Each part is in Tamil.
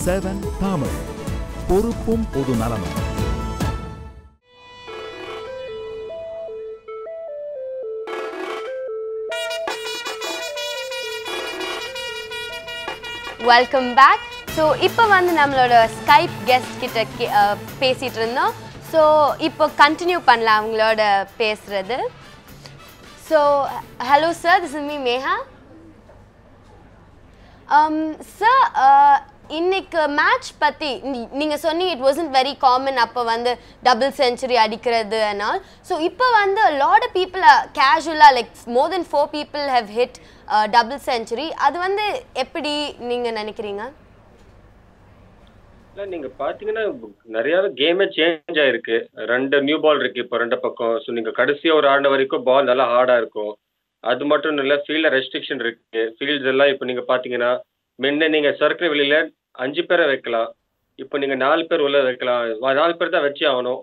7 தமிழ் பொறுப்பும் பொது நலமும். Welcome back. ஸோ இப்போ வந்து நம்மளோட ஸ்கைப் கெஸ்ட் கிட்ட பேசிகிட்டு இருந்தோம். ஸோ இப்போ கண்டினியூ பண்ணலாம் அவங்களோட பேசுகிறது. So hello sir, this is me Meha. Sir, இன்னைக்கு மேட்ச் பற்றி நீங்கள் சொன்னீங்க இட் வாசன்ட் வெரி காமன் அப்போ வந்து டபுள் செஞ்சுரி அடிக்கிறது அண்ட் ஆல். ஸோ இப்போ வந்து லாட் ஆஃப் பீப்புள் கேஷுவலாக like more then 4 people have hit double century. அது வந்து எப்படி நீங்கள் நினைக்கிறீங்க? இல்லை, நீங்கள் பார்த்தீங்கன்னா நிறையாவே கேமே சேஞ்ச் ஆகிருக்கு. 2 நியூ பால் இருக்குது இப்போ 2 பக்கம். ஸோ நீங்கள் கடைசியாக ஒரு ஆடின வரைக்கும் பால் நல்லா ஹார்டாக இருக்கும். அது மட்டும் இல்லை, ஃபீல்டில் ரெஸ்ட்ரிக்ஷன் இருக்குது. ஃபீல்ட்ஸ் எல்லாம் இப்போ நீங்கள் பார்த்தீங்கன்னா முன்ன நீங்கள் சர்க்கிள் வெளியில் 5 பேரை வைக்கலாம். இப்போ நீங்கள் 4 பேர் உள்ள வைக்கலாம். 4 பேர் தான் வச்சு ஆகணும்.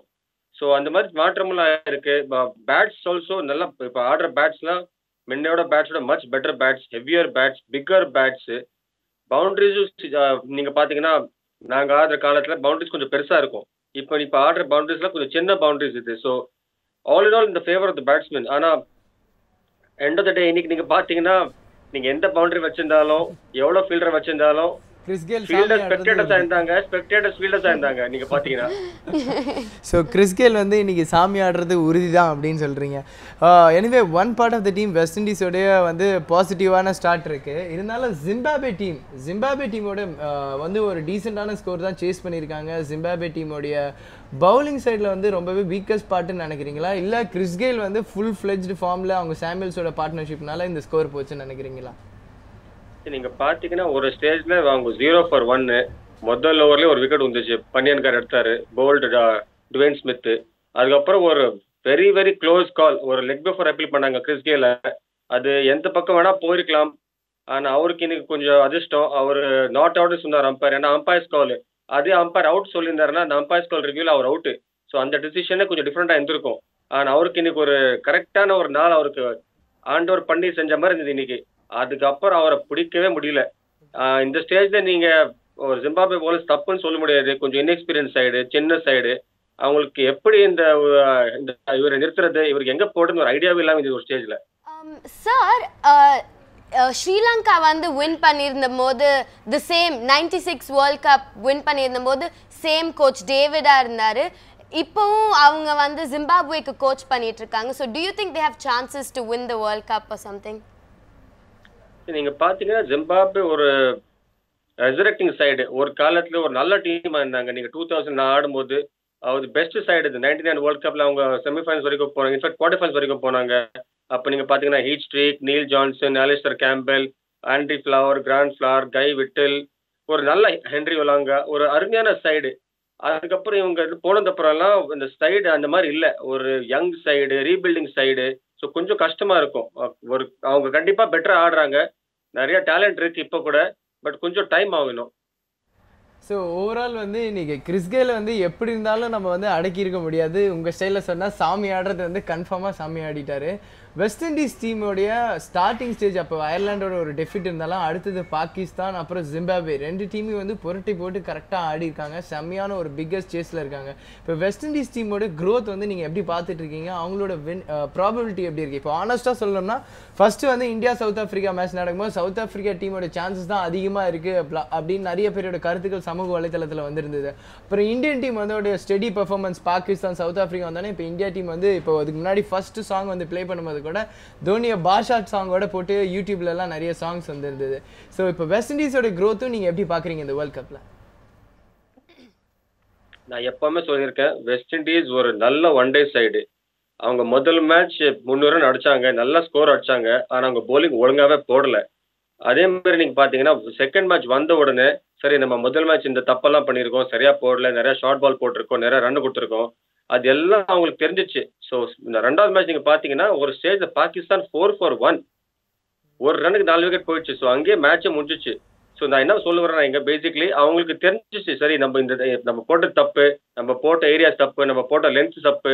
ஸோ அந்த மாதிரி மாற்றமெல்லாம் இருக்குது. பேட்ஸ் ஆல்சோ நல்லா இப்போ ஆடுற பேட்ஸ்லாம் முன்னையோட பேட்ஸோட much better bats, heavier bats, bigger bats. பவுண்ட்ரிஸும் நீங்கள் பார்த்தீங்கன்னா நாங்கள் ஆடுற காலத்தில் பவுண்ட்ரிஸ் கொஞ்சம் பெருசாக இருக்கும். இப்போ ஆடுற பவுண்ட்ரிஸ்லாம் கொஞ்சம் சின்ன பவுண்ட்ரிஸ் இது. ஸோ ஆல் இன் ஆல் இந்த ஃபேவர் ஆஃப் த பேட்ஸ்மேன். ஆனால் எண்ட் ஆஃப் த டே இன்னைக்கு நீங்கள் பார்த்தீங்கன்னா நீங்கள் எந்த பவுண்டரி வச்சிருந்தாலும் எவ்வளோ ஃபீல்டர் வச்சிருந்தாலும் ஃபீல்டர் ஸ்பெக்டேட்டர்ஸாக இருந்தாங்க, ஸ்பெக்டேட்டர்ஸ் ஃபீல்டர்ஸாக இருந்தாங்க நீங்கள் பார்த்தீங்கன்னா. ஸோ கிறிஸ் கெயில் வந்து இன்றைக்கி சாமி ஆடுறது உறுதி தான் அப்படின்னு சொல்கிறீங்க. Anyway one part of the team West இண்டீஸோடைய வந்து பாசிட்டிவான ஸ்டார்ட் இருக்குது. இருந்தாலும் ஜிம்பாப்வே டீமோட வந்து ஒரு டீசெண்டான ஸ்கோர் தான் சேஸ் பண்ணியிருக்காங்க. ஜிம்பாப்வே டீமோடைய பவுலிங் சைடில் வந்து ரொம்பவே வீக்கஸ்ட் பார்ட்டுன்னு நினைக்கிறீங்களா, இல்லை கிறிஸ் கெயில் வந்து ஃபுல் ஃப்ளெஜ்டு ஃபார்மில் அவங்க சாமுவல்ஸோட பார்ட்னர்ஷிப்னால இந்த ஸ்கோர் போச்சுன்னு நினைக்கிறீங்களா? நீங்கள் பார்த்தீங்கன்னா ஒரு ஸ்டேஜில் அவங்க 0 for 1 முதல் ஓவர்லேயே ஒரு விக்கெட் வந்துச்சு. பன்னியன்கார் எடுத்தார், போல்டு டுவேன் ஸ்மித்து. அதுக்கப்புறம் ஒரு வெரி வெரி க்ளோஸ் கால், ஒரு லெக் பிஃபோர் அப்பீல் பண்ணாங்க கிறிஸ் கெயில. அது எந்த பக்கம் வேணால் போயிருக்கலாம். ஆனால் அவருக்கு இன்னைக்கு கொஞ்சம் அதிர்ஷ்டம். அவர் நாட் அவுட்னு சொன்னார் அம்பையர். ஏன்னா அம்பையர்ஸ் கால், அதே அம்பையர் அவுட் சொல்லியிருந்தாருன்னா அந்த அம்பையர்ஸ் கால் ரிவ்யூவில் அவர் அவுட்டு. ஸோ அந்த டிசிஷனே கொஞ்சம் டிஃப்ரெண்ட்டாக இருந்திருக்கும். ஆனால் அவருக்கு இன்னைக்கு ஒரு கரெக்டான ஒரு நாள் அவருக்கு ஆண்டவர் பண்ணி செஞ்ச மாதிரி இருந்தது இன்னைக்கு. அதுக்கப்புறம் அவரை பிடிக்கவே முடியல. இந்த ஸ்டேஜில் நீங்கள் ஒரு ஜிம்பாப்வே போலர்ஸ் தப்புன்னு சொல்ல முடியாது. கொஞ்சம் இன்எக்ஸ்பீரியன்ஸ் சைடு, சின்ன சைடு. அவங்களுக்கு எப்படி இவரை நிறுத்துறது, இவருக்கு எங்கே போடுறது ஒரு ஐடியாவே இல்லாமல் இந்த ஒரு ஸ்டேஜில். சார், ஸ்ரீலங்கா வந்து வின் பண்ணியிருந்த போது the same 96 world cup win பண்ணியிருந்த போது சேம் கோச் டேவிடாக இருந்தார். இப்போவும் அவங்க வந்து ஜிம்பாப்வேக்கு கோச் பண்ணிட்டு இருக்காங்க. So to you think they have chances to win the world cup or something? நீங்கள் பார்த்தீங்கன்னா ஜிம்பாப்வே ஒரு ரெசரக்டிங் சைடு. ஒரு காலத்தில் ஒரு நல்ல டீமாக இருந்தாங்க. நீங்கள் 2000 ஆடும்போது அது பெஸ்ட் சைடு. இது 99 வேர்ல்ட் கப்பில் அவங்க செமிஃபைனல்ஸ் வரைக்கும் போனாங்க. இன்ஃபேக்ட் குவார்டர் ஃபைனல்ஸ் வரைக்கும் போனாங்க. அப்போ நீங்கள் பார்த்தீங்கன்னா Heath Streak, Neil Johnson, Alistair Campbell, Andy Flower, Grant Flower, Guy Whittall, ஒரு நல்ல ஹென்ரி ஒலாங்கா, ஒரு அருமையான சைடு. அதுக்கப்புறம் இவங்க போனதுக்கப்புறம்லாம் இந்த சைடு அந்த மாதிரி இல்லை. ஒரு young side, rebuilding side. So கொஞ்சம் கஷ்டமாக இருக்கும். அவங்க கண்டிப்பாக பெட்டராக ஆடுறாங்க, நிறைய டேலண்ட் இருக்குது இப்போ கூட. பட் கொஞ்சம் டைம் ஆகணும். ஸோ ஓவரால் வந்து இன்றைக்கி கிறிஸ் கெயில் வந்து எப்படி இருந்தாலும் நம்ம வந்து அடக்கியிருக்க முடியாது. உங்கள் ஸ்டைலில் சொன்னால் சாமி ஆடுறது வந்து கன்ஃபார்மாக சாமி ஆடிட்டார். வெஸ்ட் இண்டீஸ் டீமோடைய ஸ்டார்டிங் ஸ்டேஜ் அப்போ அயர்லாண்டோட ஒரு டெஃபிட் இருந்தாலும் அடுத்தது பாகிஸ்தான், அப்புறம் ஜிம்பாப்வே 2 டீமையும் வந்து புரட்டி போட்டு கரெக்டாக ஆடி இருக்காங்க. செம்மையான ஒரு பிக்கஸ்ட் சேஸில் இருக்காங்க. இப்போ வெஸ்ட் இண்டீஸ் டீமோட க்ரோத் வந்து நீங்கள் எப்படி பார்த்துட்டு இருக்கீங்க? அவங்களோட ப்ராபபிலிட்டி எப்படி இருக்குது? இப்போ ஆனஸ்ட்டாக சொல்லணும்னா ஃபஸ்ட்டு வந்து இந்தியா சவுத் ஆஃப்ரிக்கா மேட்ச் நடக்கும்போது சவுத் ஆஃப்ரிக்கா டீமோட சான்சஸ் தான் அதிகமாக இருக்குது அப்படின்னு நிறைய பேரோட கருத்துக்கள் சமூக வலைத்தளத்தில் வந்திருந்தது. அப்புறம் இந்தியன் டீம் வந்து steady performance, Pakistan south Africa வந்தோடனே இப்போ இந்தியா டீம் வந்து இப்போ அதுக்கு முன்னாடி ஃபஸ்ட்டு சாங் வந்து ப்ளே பண்ணும்போது கூட தோனியை பாஷா சாங்கோட போட்டு யூடியூப்லலாம் நிறைய சாங்ஸ் வந்துருந்தது. ஸோ இப்போ வெஸ்ட் இண்டீஸோட க்ரோத்தும் நீங்கள் எப்படி பார்க்குறீங்க இந்த வேர்ல்ட் கப்பில்? நான் எப்பவுமே சொல்லியிருக்கேன், வெஸ்ட் இண்டீஸ் ஒரு நல்ல ஒன் டே சைடு. அவங்க முதல் மேட்ச் 300 ரன் அடிச்சாங்க, நல்ல ஸ்கோர் அடிச்சாங்க. ஆனால் அவங்க போலிங் ஒழுங்காகவே போடலை. அதே மாதிரி நீங்கள் பார்த்தீங்கன்னா செகண்ட் மேட்ச் வந்த உடனே சரி நம்ம முதல் மேட்ச் இந்த தப்பெல்லாம் பண்ணியிருக்கோம், சரியாக போடல, நிறையா ஷார்ட் பால் போட்டிருக்கோம், நிறையா ரன் கொடுத்துருக்கோம், அது எல்லாம் அவங்களுக்கு தெரிஞ்சிச்சு. ஸோ இந்த 2வது மேட்ச் நீங்கள் பார்த்தீங்கன்னா ஒரு ஸ்டேஜில் பாகிஸ்தான் 4 for 1, ஒரு ரன்னுக்கு 4 விக்கெட் போயிடுச்சு. ஸோ அங்கேயே மேட்சே முடிஞ்சிச்சு. ஸோ நான் என்ன சொல்ல வரேன்னா இங்கே பேசிக்லி அவங்களுக்கு தெரிஞ்சிச்சு, சரி நம்ம போட்ட தப்பு, நம்ம போட்ட ஏரியாஸ் தப்பு, நம்ம போட்ட லென்த் தப்பு.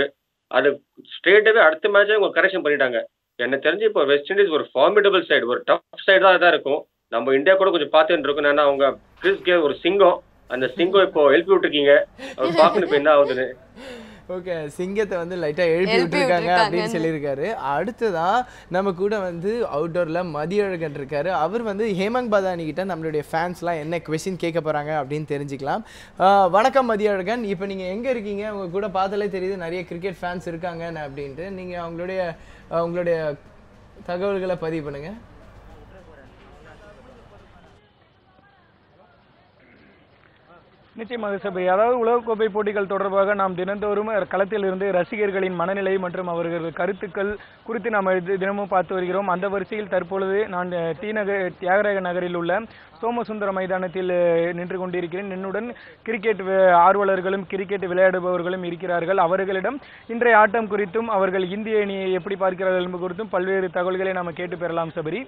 அது ஸ்ட்ரெயிட்டாகவே அடுத்த மேட்சே அவங்க கரெக்ஷன் பண்ணிட்டாங்க. எனக்கு தெரிஞ்சு இப்போ வெஸ்ட் இண்டீஸ் ஒரு ஃபார்மிடபிள் சைடு, ஒரு டஃப் சைடு தான் இதாக இருக்கும். நம்ம இந்தியா கூட கொஞ்சம் பார்த்துட்டு இருக்கோம். ஏன்னா அவங்க கிறிஸ் கெயில் ஒரு சிங்கம், அந்த சிங்கம் இப்போ எழுப்பி விட்டுருக்கீங்க, அவர் பார்க்கணும் இப்போ என்ன ஆகுதுன்னு. ஓகே, சிங்கத்தை வந்து லைட்டாக எழுப்பி விட்டுருக்காங்க அப்படின்னு சொல்லியிருக்காரு. அடுத்ததான் நம்ம கூட வந்து அவுட்டோரில் மதியழகன் இருக்காரு. அவர் வந்து ஹேமங் பதானி கிட்ட நம்மளுடைய ஃபேன்ஸ்லாம் என்ன கொஸ்டின் கேட்க போகிறாங்க அப்படின்னு தெரிஞ்சுக்கலாம். வணக்கம் மதியழகன், இப்போ நீங்கள் எங்கே இருக்கீங்க? உங்கள் கூட பார்த்தாலே தெரியுது நிறைய கிரிக்கெட் ஃபேன்ஸ் இருக்காங்க அப்படின்ட்டு. நீங்கள் உங்களுடைய தகவல்களை பதிவு பண்ணுங்கள். நிச்சயமாக சபை, அதாவது உலகக்கோப்பை போட்டிகள் தொடர்பாக நாம் தினந்தோறும் களத்தில் இருந்து ரசிகர்களின் மனநிலை மற்றும் அவர்கள் கருத்துக்கள் குறித்து நாம் தினமும் பார்த்து வருகிறோம். அந்த வரிசையில் தற்பொழுது நான் தியாகராய நகரில் உள்ள சோமசுந்தர மைதானத்தில் நின்று கொண்டிருக்கிறேன். என்னுடன் கிரிக்கெட் ஆர்வலர்களும் கிரிக்கெட் விளையாடுபவர்களும் இருக்கிறார்கள். அவர்களிடம் இன்றைய ஆட்டம் குறித்தும் அவர்கள் இந்திய அணியை எப்படி பார்க்கிறார்கள் என்பது குறித்தும் பல்வேறு தகவல்களை நாம் கேட்டு பெறலாம். சபரி,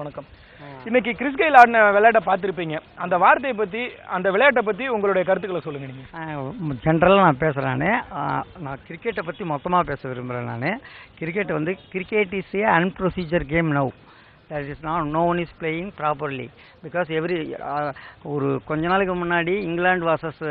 வணக்கம். இன்னைக்கு கிறிஸ் கெயில் ஆடின விளையாட்டை பார்த்துருப்பீங்க. அந்த வார்த்தையை பற்றி, அந்த விளையாட்டை பற்றி உங்களுடைய கருத்துக்களை சொல்லுங்க. நீங்கள் ஜென்ரலாக நான் பேசுகிறேன். நான் கிரிக்கெட்டை பற்றி மொத்தமாக பேச விரும்புகிறேன். கிரிக்கெட் வந்து cricket is a unpredictable game now. that is not, no one is playing properly because ஒரு கொஞ்ச நாளுக்கு முன்னாடி இங்கிலாந்து வாசஸ்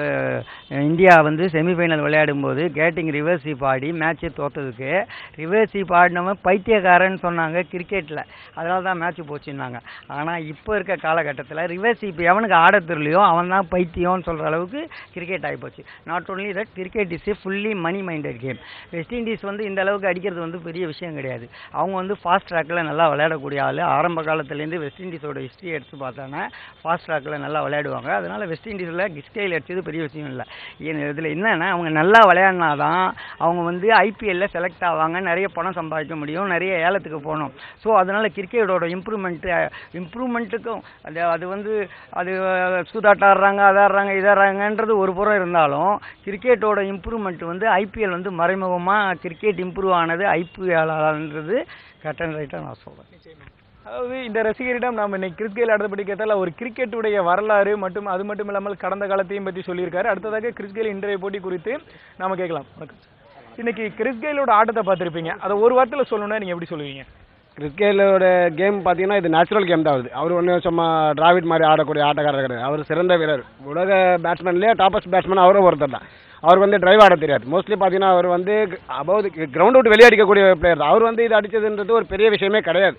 இந்தியா வந்து செமிஃபைனல் விளையாடும் போது கேட்டிங் ரிவர்ஸ் ஸ்வீப் ஆடி மேட்சை தோற்றதுக்கு ரிவர்ஸ் ஸ்வீப் ஆடினவன் பைத்தியக்காரன்னு சொன்னாங்க கிரிக்கெட்டில். அதனால தான் மேட்ச் போச்சுன்னாங்க. ஆனால் இப்போ இருக்க காலகட்டத்தில் ரிவர்ஸ் ஸ்வீப் எவனுக்கு ஆட தெரியலையோ அவன் தான் பைத்தியம்னு சொல்கிற அளவுக்கு கிரிக்கெட் ஆகிப்போச்சு. Not only that, cricket is a fully money minded game. West Indies வந்து இந்த அளவுக்கு அடிக்கிறது வந்து பெரிய விஷயம் கிடையாது. அவங்க வந்து ஃபாஸ்ட் ட்ராக்கில் நல்லா விளையாடக்கூடிய ஆள். ஆரம்ப காலத்துலேருந்து வெஸ்ட் இண்டீஸோட ஹிஸ்ட்ரி எடுத்து பார்த்தாங்கன்னா ஃபாஸ்ட் ட்ராக்கில் நல்லா விளையாடுவாங்க. அதனால் வெஸ்ட் இண்டீஸில் கிஸ்கைல் அடிச்சது பெரிய விஷயம் இல்லை. இதில் என்னென்னா அவங்க நல்லா விளையாடினா தான் அவங்க வந்து ஐபிஎல்லில் செலக்ட் ஆவாங்க, நிறைய பணம் சம்பாதிக்க முடியும், நிறைய ஏலத்துக்கு போகணும். ஸோ அதனால் கிரிக்கெட்டோட இம்ப்ரூவ்மெண்ட்டுக்கும் அது வந்து அது சூதாட்டாடுறாங்க, அதாடுறாங்க, இதாடுறாங்கன்றது ஒரு புறம் இருந்தாலும் கிரிக்கெட்டோட இம்ப்ரூவ்மெண்ட் வந்து ஐபிஎல் வந்து மறைமுகமாக கிரிக்கெட் இம்ப்ரூவ் ஆனது ஐபிஎல்ன்றது கட் அண்ட் ரைட்டாக நான் சொல்கிறேன். அதாவது இந்த ரசிகரிடம் நாம் இன்னைக்கு கிறிஸ் கெயில் ஆடுறதை கேட்டால் ஒரு கிரிக்கெட்டுடைய வரலாறு மற்றும் அது மட்டும் இல்லாமல் கடந்த காலத்தையும் பற்றி சொல்லியிருக்காரு. அடுத்ததாக கிறிஸ் கெயில் இன்றைய போட்டி குறித்து நாம கேட்கலாம். இன்னைக்கு கிறிஸ் கெயிலோட ஆட்டத்தை பார்த்துருப்பீங்க, அதை ஒரு வார்த்தையில் சொல்லணும்னா நீங்கள் எப்படி சொல்லுவீங்க? கிறிஸ் கெயிலோட கேம் பார்த்தீங்கன்னா இது நேச்சுரல் கேம் தான் வருது. அவர் ஒன்றும் சும்மா டிராவிட் மாதிரி ஆடக்கூடிய ஆட்டக்காரர் கிடையாது. அவர் சிறந்த வீரர், உலக பேட்ஸ்மேன்லேயே டாப்பஸ்ட் பேட்ஸ்மேன் அவரும் ஒருத்தர் தான். அவர் வந்து டிரைவ் ஆட தெரியாது. மோஸ்ட்லி பார்த்தீங்கன்னா அவர் வந்து அபவ் கிரவுண்ட் விட்டு வெளியே அடிக்கக்கூடிய பிளேயர் தான். அவர் வந்து இது அடித்ததுன்றது ஒரு பெரிய விஷயமே கிடையாது.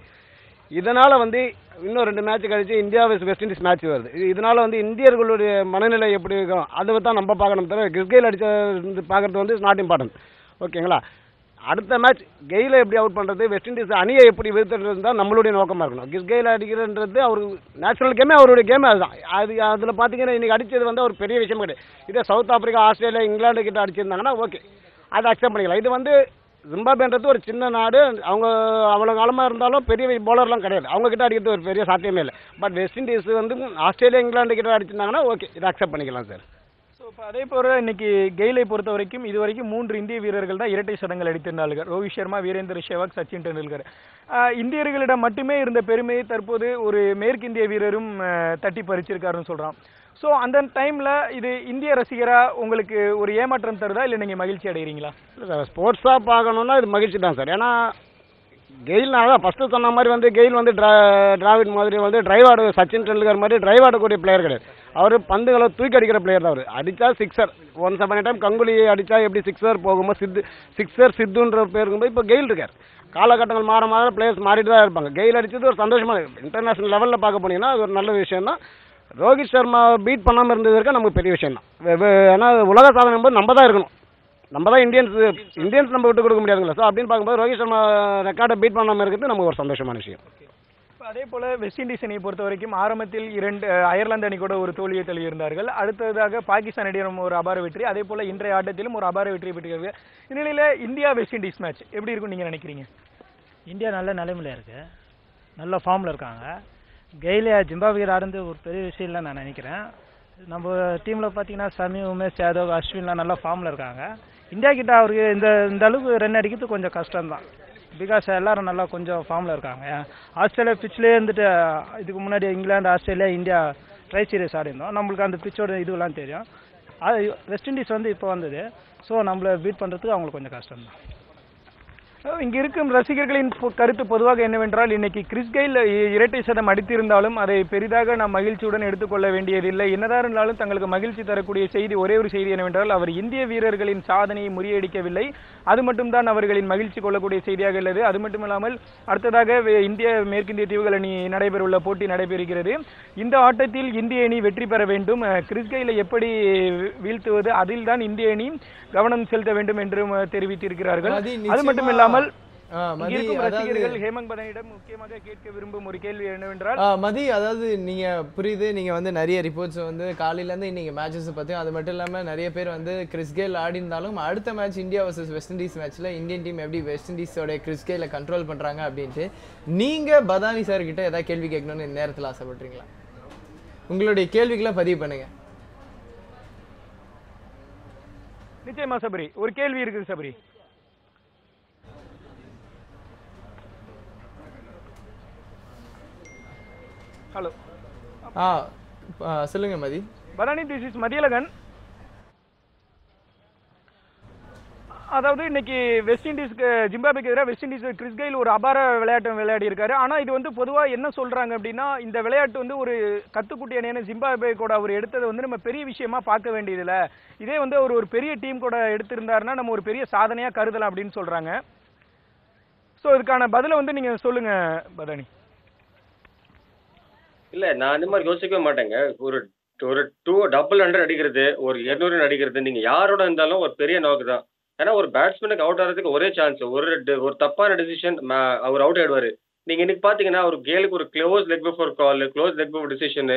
இதனால் வந்து இன்னும் 2 மேட்ச் கழிச்சு இந்தியா வெஸ்ட் இண்டீஸ் மேட்ச் வருது. இதனால் வந்து இந்தியர்களுடைய மனநிலை எப்படி இருக்கும் அதை தான் நம்ம பார்க்கணும். தவிர கிறிஸ் கெயில் அடித்த பார்க்குறது வந்து நாட் இம்பார்ட்டன்ட். ஓகேங்களா? அடுத்த மேட்ச் கெயிலை எப்படி அவுட் பண்ணுறது, வெஸ்ட் இண்டீஸ் அணியை எப்படி வீழ்த்துறது தான் நம்மளுடைய நோக்கமாக இருக்கணும். கிறிஸ் கெயில் அடிக்கிறன்றது அவர் நேச்சுரல் கேமே, அவருடைய கேமே அதுதான். அதில் பார்த்தீங்கன்னா இன்றைக்கி அடித்தது வந்து ஒரு பெரிய விஷயம் கிடையாது. இதே சவுத் ஆப்பிரிக்கா, ஆஸ்திரேலியா, இங்கிலாந்து கிட்ட அடிச்சிருந்தாங்கன்னா ஓகே, அதை அக்செப்ட் பண்ணிக்கலாம். இது வந்து ஜிம்பாப்வேன்றது ஒரு சின்ன நாடு, அவங்க அவ்வளோ காலமாக இருந்தாலும் பெரிய பவுலர்லாம் கிடையாது. அவங்கக்கிட்ட அடிக்கிறது ஒரு பெரிய சாத்தியமே இல்லை. பட் வெஸ்ட் இண்டீஸ் வந்து ஆஸ்திரேலியா, இங்கிலாந்து கிட்ட அடிச்சிருந்தாங்கன்னா ஓகே, இதை அக்செப்ட் பண்ணிக்கலாம் சார். ஸோ இப்போ அதே போல் இன்னைக்கு கெயிலை பொறுத்த வரைக்கும் இது வரைக்கும் 3 இந்திய வீரர்கள் தான் இரட்டை சதங்கள் அடித்திருந்தார்கள். ரோஹித் சர்மா, வீரேந்தர் சேவாக், சச்சின் டெண்டுல்கர். இந்தியர்களிடம் மட்டுமே இருந்த பெருமையை தற்போது ஒரு மேற்கிந்திய வீரரும் தட்டி பறிச்சிருக்காருன்னு சொல்கிறான். ஸோ அந்த டைமில் இது இந்திய ரசிகராக உங்களுக்கு ஒரு ஏமாற்றம் தருதா, இல்லை நீங்கள் மகிழ்ச்சி அடைகிறீங்களா? இல்லை சார், ஸ்போர்ட்ஸாக பார்க்கணுன்னா இது மகிழ்ச்சி தான் சார். ஏன்னா கெயில்னா தான் ஃபஸ்ட்டு சொன்ன மாதிரி வந்து கெயில் வந்து டிராவிட் மாதிரி வந்து டிரைவ் ஆடு, சச்சின் டெண்டுல்கர் மாதிரி டிரைவ் ஆடக்கூடிய பிளேயர் கிடையாது. அவர் பந்துகளை தூக்கி அடிக்கிற பிளேயர் தான். அவர் அடித்தா சிக்ஸர். 170 டைம் கங்குலி அடித்தா எப்படி சிக்ஸர் போகும்போது சித்துன்ற பேருக்கும்போது இப்போ கெயில் இருக்கார். காலகட்டங்கள் மாற மாற பிளேயர்ஸ் மாறிட்டு தான் இருப்பாங்க. கெயில் அடித்தது ஒரு சந்தோஷமாக இன்டர்நேஷனல் லெவலில் பார்க்க போனீங்கன்னா அது ஒரு நல்ல விஷயம் தான். ரோஹித் சர்மா பீட் பண்ணாமல் இருந்தது நமக்கு பெரிய விஷயம் தான். ஏன்னா உலக சாதனை போது நம்ம தான் இருக்கணும். நம்ம தான் இந்தியன்ஸ் நம்ம விட்டு கொடுக்க முடியாதுங்களா. ஸோ அப்படின்னு பார்க்கும்போது ரோஹித் சர்மா ரெக்கார்டை பீட் பண்ணாமல் இருக்கிறது நமக்கு ஒரு சந்தோஷமான விஷயம். இப்போ அதே போல் வெஸ்ட் இண்டீஸ் அணியை பொறுத்த வரைக்கும் ஆரம்பத்தில் 2 அயர்லாந்து அணி கூட ஒரு தோல்வியை தழுவியிருந்தார்கள். அடுத்ததாக பாகிஸ்தான் அணியிடம் ஒரு அபார வெற்றி, அதே போல் இன்றைய ஆட்டத்திலும் ஒரு அபார வெற்றி பெற்றிருக்கிறது. இந்நிலையில் இந்தியா வெஸ்ட் இண்டீஸ் மேட்ச் எப்படி இருக்கும்னு நீங்கள் நினைக்கிறீங்க? இந்தியா நல்ல நிலைமையில் இருக்குது, நல்ல ஃபார்மில் இருக்காங்க. கெயிலே ஜிம்பாப்வே ஆடுறது ஒரு பெரிய விஷயம் இல்லை நான் நினைக்கிறேன். நம்ம டீமில் பார்த்தீங்கன்னா சமி, உமேஷ் யாதவ், அஸ்வின்லாம் நல்லா ஃபார்மில் இருக்காங்க. இந்தியா கிட்ட அவருக்கு இந்த அளவுக்கு ரன் அடிக்கிறது கொஞ்சம் கஷ்டம்தான். பிகாஸ் எல்லாரும் நல்லா கொஞ்சம் ஃபார்மில் இருக்காங்க. ஆஸ்திரேலியா பிச்சிலே இருந்துட்டு இதுக்கு முன்னாடி England, Australia, India tri series ஆடிருந்தோம். நம்மளுக்கு அந்த பிச்சோட இதுவெல்லாம் தெரியும். அது வெஸ்ட் இண்டீஸ் வந்து இப்போ வந்தது. ஸோ நம்மளை பீட் பண்ணுறதுக்கு அவங்களுக்கு கொஞ்சம் கஷ்டம்தான். இங்க இருக்கும் ரசிகர்களின் கருத்து பொதுவாக என்னவென்றால், இன்னைக்கு கிறிஸ் கெயில் இரட்டை சதம் அடித்திருந்தாலும் அதை பெரிதாக நாம் மகிழ்ச்சியுடன் எடுத்துக்கொள்ள வேண்டியதில்லை. என்னதான் இருந்தாலும் தங்களுக்கு மகிழ்ச்சி தரக்கூடிய செய்தி, ஒரே ஒரு செய்தி என்னவென்றால், அவர் இந்திய வீரர்களின் சாதனையை முறியடிக்கவில்லை. அது மட்டும்தான் அவர்களின் மகிழ்ச்சி கொள்ளக்கூடிய செய்தியாக உள்ளது. அது மட்டுமில்லாமல் அடுத்ததாக இந்திய மேற்கிந்திய தீவுகள் அணி நடைபெறவுள்ள போட்டி நடைபெறுகிறது. இந்த ஆட்டத்தில் இந்திய அணி வெற்றி பெற வேண்டும். கிறிஸ் கெயிலை எப்படி வீழ்த்துவது, அதில் தான் இந்திய அணி கவனம் செலுத்த வேண்டும் என்றும் தெரிவித்திருக்கிறார்கள். அது மட்டுமில்லாமல் ரசிகர்கள் ஹேமந்த் பதனிடம் முக்கியமாக கேட்க விரும்பும் ஒரு கேள்வி என்னவென்றால், மதி, அதாவது நீங்க புரியுது, நீங்க வந்து நிறைய ரிப்போர்ட்ஸ் வந்து காலையில இருந்து இன்னைக்கு மேட்சஸ் பத்தி, அது மட்டும் இல்லாம நிறைய பேர் வந்து கிறிஸ் கெயில் ஆடி இருந்தாலும் அடுத்த match India versus west Indies மேட்ச்ல இந்தியன் டீம் எப்படி வெஸ்ட் இண்டீஸோட கிறிஸ் கெயில கண்ட்ரோல் பண்றாங்க அப்படின்ட்டு நீங்க பதானி சார் கிட்ட ஏதாவது கேள்வி கேட்கணும்னு இந்த நேரத்தில் ஆசைப்படுறீங்களா? உங்களுடைய கேள்விகளை பதிவு பண்ணுங்க. நிச்சயமா சபரி, ஒரு கேள்வி இருக்குது சபரி. ஹலோ, சொல்லுங்க மதி. Bharani, this is Mathiyazhagan. அதாவது இன்னைக்கு வெஸ்ட் இண்டீஸ்க்கு ஜிம்பாப்வேக்கு எதிராக வெஸ்ட் இண்டீஸ் கிறிஸ் கெயில் ஒரு அபார விளையாட்டு விளையாடி இருக்காரு. ஆனா இது வந்து பொதுவா என்ன சொல்றாங்க அப்படின்னா, இந்த விளையாட்டு வந்து ஒரு கத்துக்குட்டி அணியான ஜிம்பாப்வே கூட அவர் எடுத்ததை வந்து நம்ம பெரிய விஷயமா பார்க்க வேண்டியதில்ல. இதே வந்து அவர் ஒரு பெரிய டீம் கூட எடுத்திருந்தாருன்னா நம்ம ஒரு பெரிய சாதனையா கருதலாம் அப்படின்னு சொல்றாங்க. ஸோ இதுக்கான பதிலை வந்து நீங்க சொல்லுங்க பதானி. இல்ல, நான் இந்த மாதிரி யோசிக்கவே மாட்டேங்க. ஒரு ஒரு 200 அடிக்கிறது, ஒரு 200 அடிக்கிறது, நீங்க யாரோட இருந்தாலும் ஒரு பெரிய நோக்கு தான். ஏன்னா ஒரு பேட்ஸ்மேனுக்கு அவுட் ஆகிறதுக்கு ஒரே சான்ஸ், ஒரு தப்பான டிசிஷன் அவர் அவுட் ஆயிடுவாரு. நீங்க இன்னைக்கு பாத்தீங்கன்னா ஒரு கேலுக்கு ஒரு close leg before call, close leg before decision,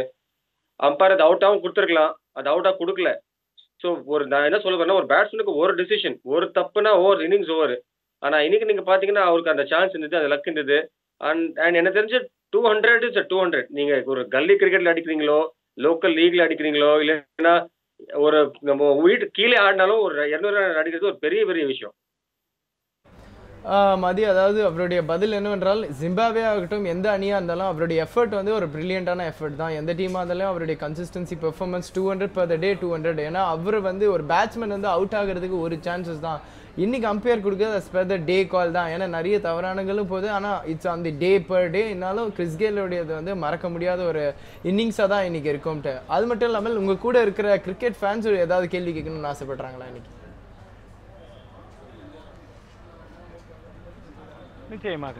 umpire அது அவுட்டாகவும் கொடுத்துருக்கலாம், அது அவுட்டா கொடுக்கல. ஸோ நான் என்ன சொல்ல வரேன்னா, ஒரு பேட்ஸ்மேனுக்கு ஒரு டிசிஷன், ஒரு தப்புனா ஓவர், இன்னிங்ஸ் ஓவர். ஆனா இன்னைக்கு நீங்க பாத்தீங்கன்னா அவருக்கு அந்த சான்ஸ் இருந்தது, அது லக் இருந்தது. அண்ட் எனக்கு தெரிஞ்சு 200 இஸ் 200. நீங்க ஒரு கல்லி கிரிக்கெட்ல அடிக்கிறீங்களோ, லோக்கல் லீக்ல அடிக்கிறீங்களோ, இல்லைன்னா ஒரு நம்ம வீட்டு கீழே ஆடினாலும் ஒரு 200 அடிக்கிறது ஒரு பெரிய பெரிய விஷயம். மதி, அதாவது அவருடைய பதில் என்னவென்றால், ஜிம்பாப்வே ஆகட்டும் எந்த அணியாக இருந்தாலும் அவருடைய எஃபர்ட் வந்து ஒரு பிரில்லியண்டான எஃபர்ட் தான். எந்த டீமாக இருந்தாலும் அவருடைய consistency performance 200 per the day 200. ஏன்னா அவர் வந்து ஒரு பேட்ஸ்மேன் வந்து அவுட் ஆகிறதுக்கு ஒரு சான்சஸ் தான். இன்னைக்கு அம்பையர் கொடுக்குறது as per the day கால் தான். ஏன்னா நிறைய தவறானங்களும் போகுது, ஆனால் it's on the day per day. இருந்தாலும் கிறிஸ் கெயிலுடையது வந்து மறக்க முடியாத ஒரு இன்னிங்ஸாக தான் இன்னைக்கு இருக்கும்ட்டு. அது மட்டும் இல்லாமல் உங்கள் கூட இருக்கிற கிரிக்கெட் ஃபேன்ஸ் ஏதாவது கேள்வி கேட்கணும்னு ஆசைப்படுறாங்களா இன்னைக்கு? நிச்சயமாக.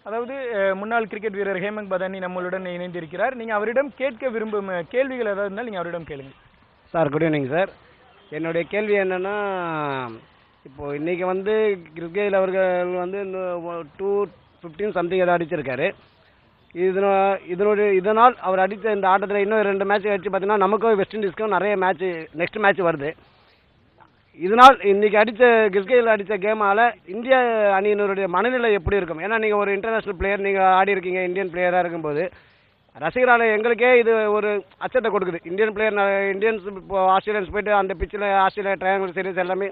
அதாவது முன்னாள் கிரிக்கெட் வீரர் ஹேமந்த் பதானி நம்மளுடன் இணைந்திருக்கிறார். நீங்க அவரிடம் கேட்க விரும்பும் கேள்விகள் ஏதாவது இருந்தால் நீங்க அவரிடம் கேளுங்க. Sir, good evening sir. என்னுடைய கேள்வி என்னன்னா, இப்போ இன்னைக்கு வந்து கிறிஸ் கெயில் அவர்கள் வந்து 215 சம்திங் ஏதாவது அடிச்சிருக்காரு. இதனால் அவர் அடித்த இந்த ஆட்டத்தில் இன்னும் 2 மேட்ச் அடிச்சு பார்த்தீங்கன்னா நமக்கும் வெஸ்ட் இண்டீஸ்க்கும் நிறைய மேட்ச் நெக்ஸ்ட் மேட்ச் வருது. இதனால் இன்னைக்கு அடித்த கிறிஸ் கெயில் அடித்த கேமால இந்திய அணியினருடைய மனநிலை எப்படி இருக்கும்? ஏன்னா நீங்கள் ஒரு இன்டர்நேஷ்னல் பிளேயர், நீங்கள் ஆடி இருக்கீங்க இந்தியன் பிளேயராக இருக்கும்போது, ரசிகரால் எங்களுக்கே இது ஒரு அச்சத்தை கொடுக்குது. இந்தியன் பிளேயர், இந்தியன்ஸ் இப்போ ஆஸ்திரேலியன்ஸ் போயிட்டு அந்த பிச்சில் ஆஸ்திரேலியா ட்ரையாங்குலர் சீரிஸ் எல்லாமே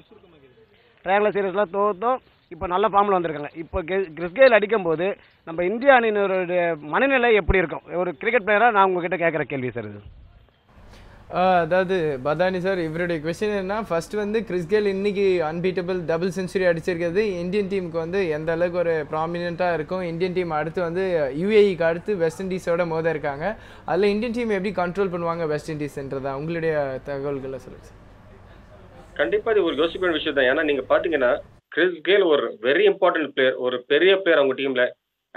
ட்ரையாங்குலர் சீரிஸ்லாம் தோற்றும் இப்போ நல்ல ஃபார்மில் வந்திருக்காங்க. இப்போ கிறிஸ் கெயில் அடிக்கும்போது நம்ம இந்திய அணியினருடைய மனநிலை எப்படி இருக்கும்? ஒரு கிரிக்கெட் பிளேயராக நான் உங்ககிட்ட கேட்குற கேள்வி சார் இது. அதாவது பதானி சார், இவருடைய கொஸ்டின் என்ன, ஃபர்ஸ்ட் வந்து கிறிஸ் கெயில் இன்னைக்கு அன்பீட்டபிள் டபுள் செஞ்சுரி அடிச்சிருக்கிறது இந்தியன் டீமுக்கு வந்து எந்த அளவுக்கு ஒரு ப்ராமினெண்ட்டாக இருக்கும். இந்தியன் டீம் அடுத்து வந்து யுஏஇக்கு அடுத்து வெஸ்ட் இண்டீஸோட மோத இருக்காங்க. அதில் இந்தியன் டீம் எப்படி கண்ட்ரோல் பண்ணுவாங்க வெஸ்ட் இண்டீஸ்ன்றதா உங்களுடைய தகவல்களை சொல்லுங்க சார். கண்டிப்பாக இது ஒரு யோசிப்பான விஷயம் தான். ஏன்னா நீங்கள் பார்த்தீங்கன்னா கிறிஸ் கெயில் ஒரு வெரி இம்பார்ட்டன்ட் பிளேயர், ஒரு பெரிய பிளேயர் அவங்க டீமில்.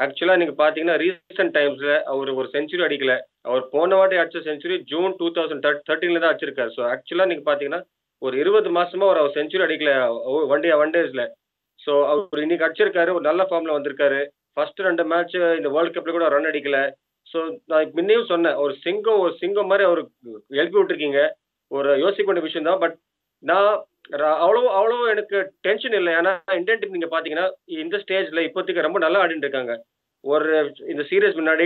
ஆக்சுவலாக நீங்கள் பார்த்தீங்கன்னா ரீசெண்ட் டைம்ஸில் அவர் ஒரு செஞ்சுரி அடிக்கல. அவர் போன வாட்டி அடிச்ச செஞ்சுரி ஜூன் 2013 தான் அடிச்சிருக்காரு. ஸோ ஆக்சுவலாக நீங்கள் பார்த்தீங்கன்னா ஒரு 20 மாசமா அவர் செஞ்சுரி அடிக்கல ஒன் டேஸில். ஸோ அவர் இன்னைக்கு அடிச்சிருக்காரு, ஒரு நல்ல ஃபார்மில் வந்திருக்காரு. ஃபர்ஸ்ட் 2 மேட்ச் இந்த வேர்ல்டு கப்பில் கூட ரன் அடிக்கல. ஸோ நான் முன்னையும் சொன்னேன், ஒரு சிங்கம் மாதிரி அவர் எழுப்பி விட்டுருக்கீங்க. ஒரு யோசிக்க வேண்டிய விஷயம் தான். பட் நான் அவ்வளோ எனக்கு டென்ஷன் இல்லை. ஏன்னா இந்தியன் டீம் நீங்கள் பார்த்தீங்கன்னா இந்த ஸ்டேஜில் இப்போதைக்கு ரொம்ப நல்லா ஆடிட்டு இருக்காங்க. ஒரு இந்த சீரீஸ் முன்னாடி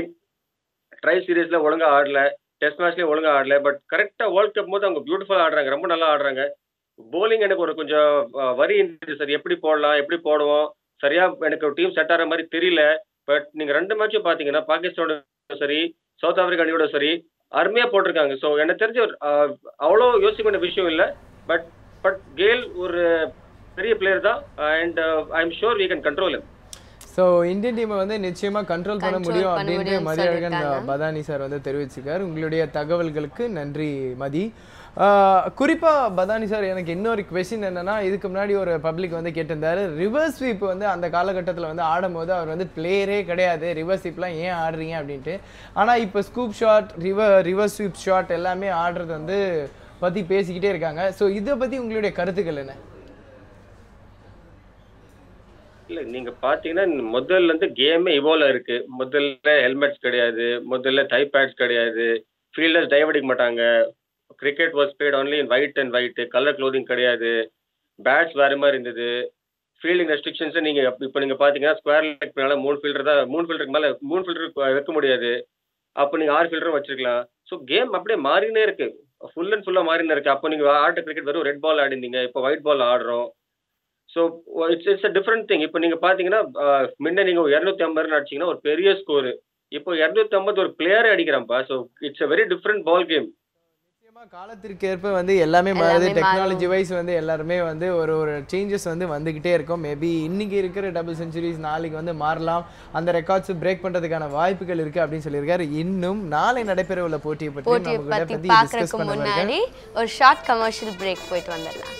ட்ரை சீரீஸில் ஒழுங்காக ஆடல, டெஸ்ட் மேட்ச்லேயும் ஒழுங்காக ஆடல. பட் கரெக்டாக வேர்ல்டு கப் போது அவங்க பியூட்டிஃபுல்லாக ஆடுறாங்க, ரொம்ப நல்லா ஆடுறாங்க. போலிங் எனக்கு ஒரு கொஞ்சம் வரி இருந்துச்சு சார், எப்படி போடலாம் எப்படி போடுவோம் சரியாக எனக்கு டீம் செட் ஆகிற மாதிரி தெரியல. பட் நீங்கள் 2 மேட்சும் பார்த்தீங்கன்னா பாகிஸ்தானோட சரி சவுத் ஆப்பிரிக்கா அணியோட சரி அருமையாக போட்டிருக்காங்க. ஸோ எனக்கு தெரிஞ்ச அவ்வளோ யோசிக்க வேண்டிய விஷயம் இல்லை. பட் கெயில் ஒரு பெரிய பிளேயர் தான் and I am sure we can control him. So Indian டீமை வந்து நிச்சயமா கண்ட்ரோல் பண்ண முடியும் அப்படின்ட்டு மதியழகன் பதானி சார் வந்து தெரிவிச்சிருக்காரு. உங்களுடைய தகவல்களுக்கு நன்றி மதி. குறிப்பா பதானி சார், எனக்கு இன்னொரு கொஸ்டின் என்னன்னா, இதுக்கு முன்னாடி ஒரு பப்ளிக் வந்து கேட்டிருந்தாரு, ரிவர்ஸ் ஸ்வீப் வந்து அந்த காலகட்டத்தில் வந்து ஆடும்போது அவர் வந்து பிளேயரே கிடையாது, ரிவர்ஸ் ஸ்வீப்லாம் ஏன் ஆடுறீங்க அப்படின்ட்டு. ஆனால் இப்போ scoop shot, reverse sweep shot எல்லாமே ஆடுறது வந்து பற்றி பேசிக்கிட்டே இருக்காங்க. ஸோ இதை பற்றி உங்களுடைய கருத்துக்கள் என்ன? இல்ல நீங்க பாத்தீங்கன்னா முதல்ல இருந்து கேமே இவால்வ் இருக்கு. முதல்ல ஹெல்மெட்ஸ் கிடையாது, முதல்ல டை பேட்ஸ் கிடையாது, ஃபீல்டர்ஸ் டைவ் அடிக்க மாட்டாங்க. Cricket was played only in white and white, colour clothing கிடையாது, பேட்ஸ் வேற மாதிரி இருந்தது. ஃபீல்டிங் ரெஸ்ட்ரிக்ஷன்ஸ் நீங்க இப்போ நீங்க பாத்தீங்கன்னா ஸ்கொயர் லெக் மேல 3 ஃபீல்டர் தான், 3 ஃபீல்டருக்கு மேல 3 ஃபீல்டர் வைக்க முடியாது. அப்போ நீங்க 6 ஃபீல்டரும் வச்சிருக்கலாம். ஸோ கேம் அப்படியே மாறினே இருக்கு, ஃபுல் அண்ட் ஃபுல்லா மாறினே இருக்கு. அப்போ நீங்க ஆட்ட கிரிக்கெட் வெறும் ரெட் பால் ஆடிருந்தீங்க, இப்போ ஒயிட் பால் ஆடுறோம். So it's a different thing. இப்போ நீங்கள் பார்த்தீங்கன்னா முன்ன நீங்கள் 250 ரன் அடிச்சிங்கன்னா ஒரு பெரிய ஸ்கோரு, இப்போ 250 ஒரு பிளேயரே அடிக்கிறான்ப்பா. So it's a very different ball game. நிச்சயமாக காலத்திற்கு ஏற்ப வந்து எல்லாமே மாறுது. டெக்னாலஜி வைஸ் வந்து எல்லாருமே வந்து ஒரு சேஞ்சஸ் வந்து வந்துக்கிட்டே இருக்கும். மேபி இன்னைக்கு இருக்கிற டபுள் செஞ்சுரிஸ் நாளைக்கு வந்து மாறலாம், அந்த ரெக்கார்ட்ஸ் பிரேக் பண்ணுறதுக்கான வாய்ப்புகள் இருக்குது அப்படின்னு சொல்லியிருக்காரு. இன்னும் நாளை நடைபெற உள்ள போட்டியை பற்றி பார்க்கறதுக்கு முன்னாடி ஒரு ஷார்ட் கமர்ஷியல் பிரேக் போயிட்டு வந்துடலாம்.